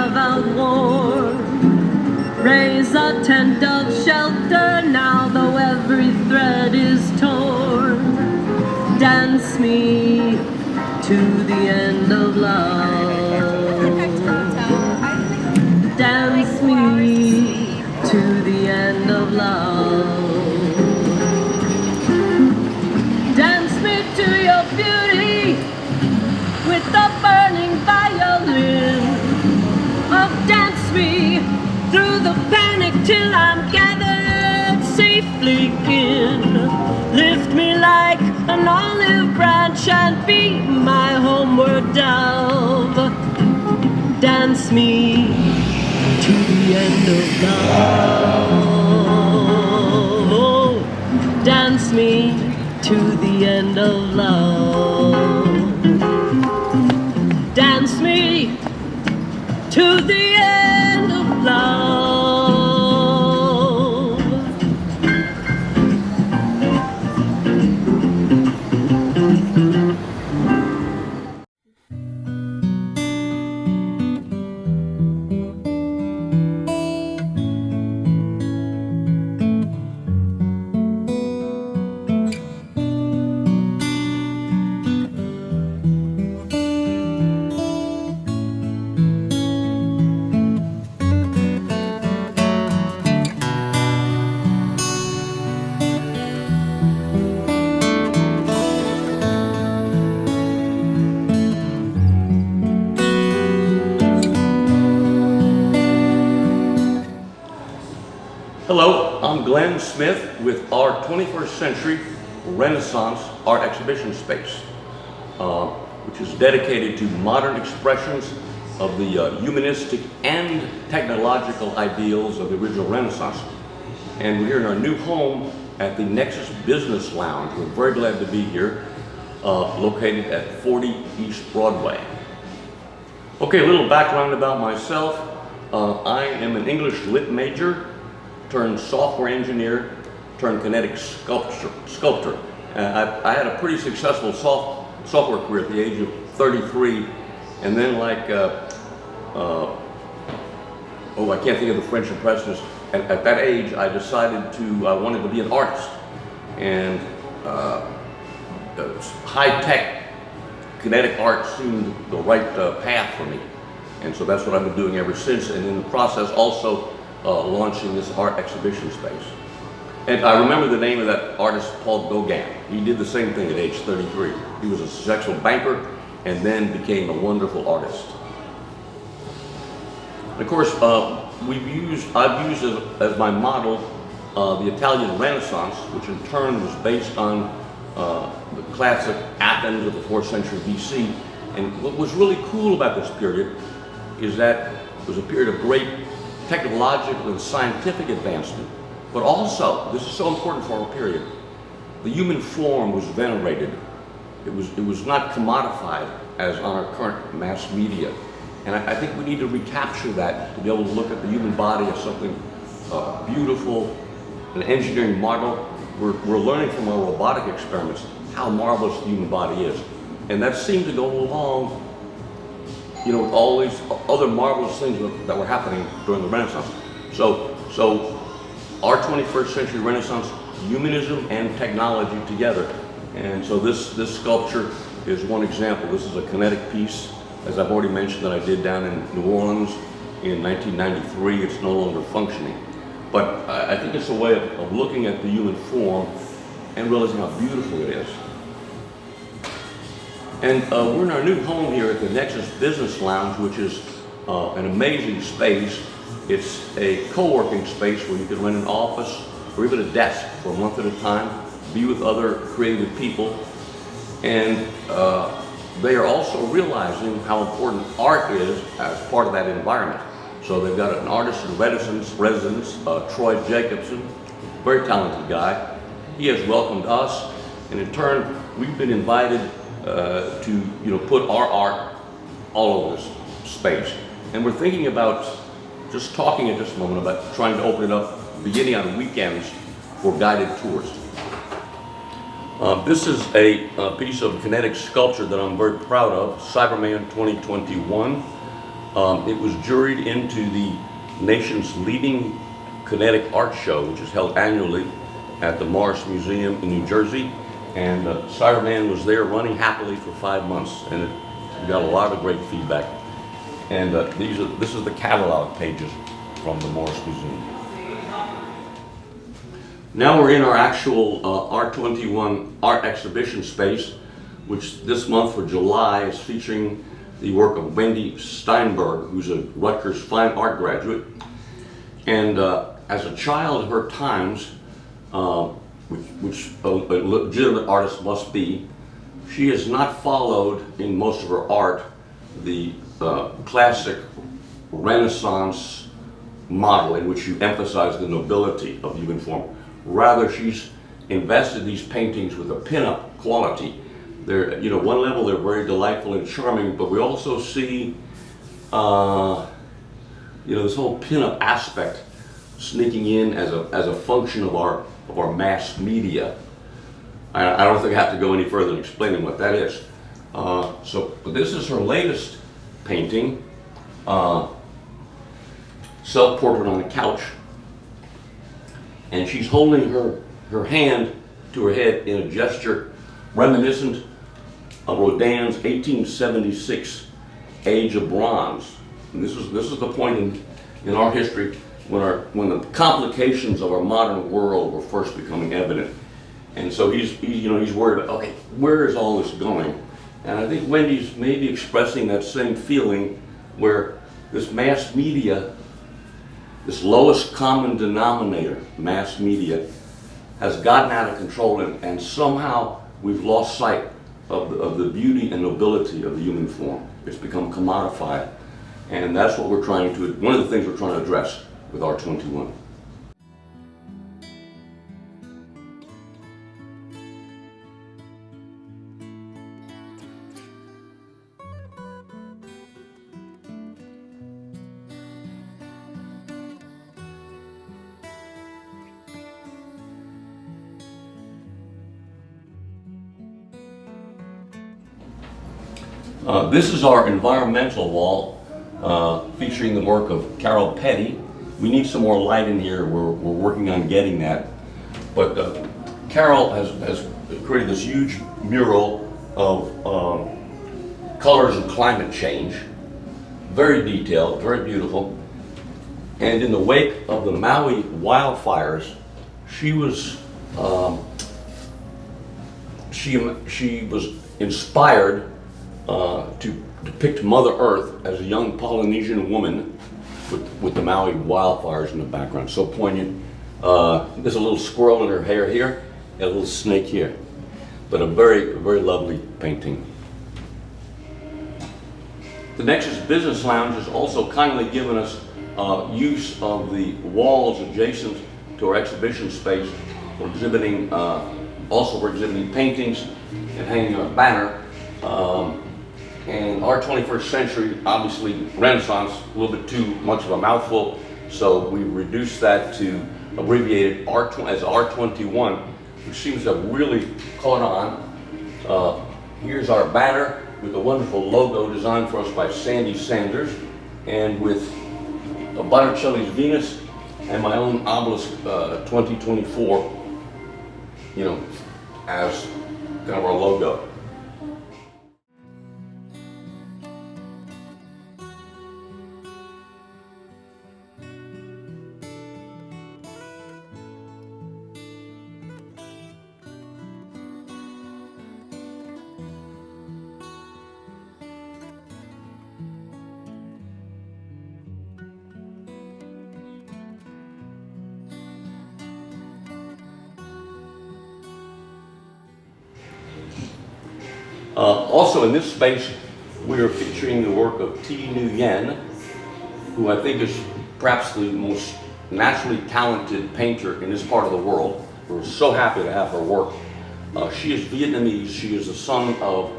carve out warm. Raise a tent of shelter now, though every thread is torn. Dance me to the end of love. Dance me to the end of love. Dance me to your beauty with the burning violin. Oh, dance me through the panic till I'm gathered safely in. Lift me like an olive branch and be my homeward dove. Dance me to the end of love. Oh, dance me to the end of love. Dance me to the end of love. Hello, I'm Glenn Smith with our 21st Century Renaissance art exhibition space, which is dedicated to modern expressions of the humanistic and technological ideals of the original Renaissance. And we're here in our new home at the Nexus Business Lounge. We're very glad to be here, located at 40 East Broadway. Okay, a little background about myself. I am an English lit major, turned software engineer, turned kinetic sculptor. I had a pretty successful software career at the age of 33, and then I can't think of the French impressionists. At that age, I decided I wanted to be an artist, and high-tech kinetic art seemed the right path for me, and so that's what I've been doing ever since, and in the process also launching this art exhibition space. And I remember the name of that artist, Paul Gauguin. He did the same thing at age 33. He was a successful banker and then became a wonderful artist. And of course, I've used as my model the Italian Renaissance, which in turn was based on the classic Athens of the 4th century BC. And what was really cool about this period is that it was a period of great technological and scientific advancement, but also, this is so important for our period, the human form was venerated. It was not commodified as on our current mass media. And I think we need to recapture that, to be able to look at the human body as something beautiful, an engineering marvel. We're learning from our robotic experiments how marvelous the human body is. And that seemed to go along, you know, with all these other marvelous things that were happening during the Renaissance. So our 21st century Renaissance, humanism and technology together. And so this sculpture is one example. This is a kinetic piece, as I've already mentioned, that I did down in New Orleans in 1993. It's no longer functioning. But I think it's a way of looking at the human form and realizing how beautiful it is. And we're in our new home here at the Nexus Business Lounge, which is an amazing space. It's a co-working space where you can rent an office or even a desk for a month at a time, be with other creative people. And they are also realizing how important art is as part of that environment. So they've got an artist in residence, Troy Jacobson, very talented guy. He has welcomed us, and in turn, we've been invited to put our art all over this space. And we're thinking about just talking at this moment about trying to open it up beginning on weekends for guided tours. This is a piece of kinetic sculpture that I'm very proud of, Cyberman 2021. It was juried into the nation's leading kinetic art show, which is held annually at the Morris Museum in New Jersey. And Cyberman was there running happily for 5 months, and it got a lot of great feedback. And this is the catalog pages from the Morris Museum. Now we're in our actual R21 art exhibition space, which this month for July is featuring the work of Wendy Steinberg, who's a Rutgers Fine Art graduate. And as a child of her times, which a legitimate artist must be, she has not followed in most of her art the classic Renaissance model in which you emphasize the nobility of the human form. Rather, she's invested these paintings with a pin-up quality. They're, you know, one level they're very delightful and charming, but we also see, you know, this whole pin-up aspect sneaking in as a function of our mass media. I don't think I have to go any further in explaining what that is. But this is her latest painting, self-portrait on a couch, and she's holding her hand to her head in a gesture reminiscent of Rodin's 1876 Age of Bronze. And this is the point in our history when the complications of our modern world were first becoming evident. And so he's worried about, okay, where is all this going? And I think Wendy's maybe expressing that same feeling where this mass media, this lowest common denominator, mass media, has gotten out of control, and somehow we've lost sight of the beauty and nobility of the human form. It's become commodified, and that's what we're trying to, one of the things we're trying to address with R21. This is our environmental wall, featuring the work of Carol Petty. We need some more light in here. We're working on getting that. But Carol has created this huge mural of colors of climate change. Very detailed, very beautiful. And in the wake of the Maui wildfires, she was inspired to depict Mother Earth as a young Polynesian woman with the Maui wildfires in the background. So poignant. There's a little squirrel in her hair here, and a little snake here. But a very, very lovely painting. The Nexus Business Lounge has also kindly given us use of the walls adjacent to our exhibition space for exhibiting, paintings and hanging our banner. And our 21st century, obviously Renaissance, a little bit too much of a mouthful, so we reduced that to abbreviated as R21, which seems to have really caught on. Here's our banner with a wonderful logo designed for us by Sandy Sanders, and with a Botticelli's Venus and my own obelisk 2024, you know, as kind of our logo. Also in this space, we are featuring the work of T. Nguyen, who I think is perhaps the most naturally talented painter in this part of the world. We're so happy to have her work. She is Vietnamese. She is the son of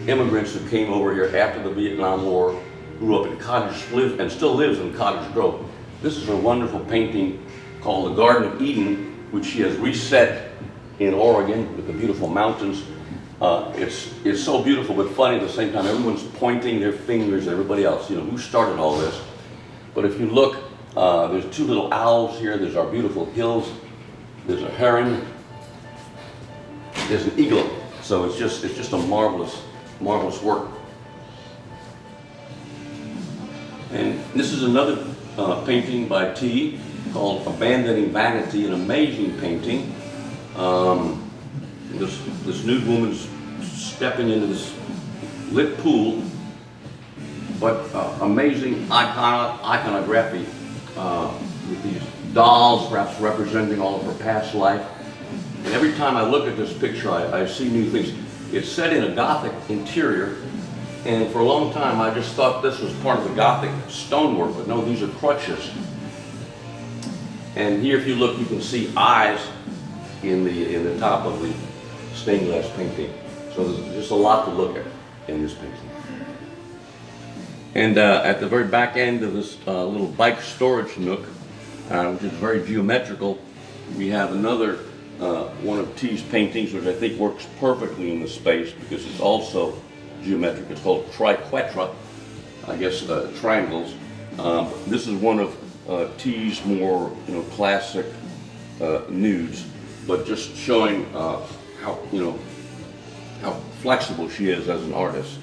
immigrants who came over here after the Vietnam War, grew up in Cottage, lived and still lives in Cottage Grove. This is her wonderful painting called The Garden of Eden, which she has reset in Oregon with the beautiful mountains. It's so beautiful but funny at the same time. Everyone's pointing their fingers at everybody else. You know, who started all this? But if you look, there's two little owls here. There's our beautiful hills. There's a heron. There's an eagle. So it's just a marvelous work. And this is another painting by T called Abandoning Vanity, an amazing painting. This nude woman's stepping into this lit pool, but amazing iconography with these dolls perhaps representing all of her past life. And every time I look at this picture, I see new things. It's set in a Gothic interior, and for a long time I just thought this was part of the Gothic stonework, but no, these are crutches. And here, if you look, you can see eyes in the top of the stained glass painting. So there's just a lot to look at in this painting. And at the very back end of this little bike storage nook, which is very geometrical, we have another one of T's paintings, which I think works perfectly in the space because it's also geometric. It's called triquetra, I guess triangles. This is one of T's more classic nudes, but just showing how flexible she is as an artist.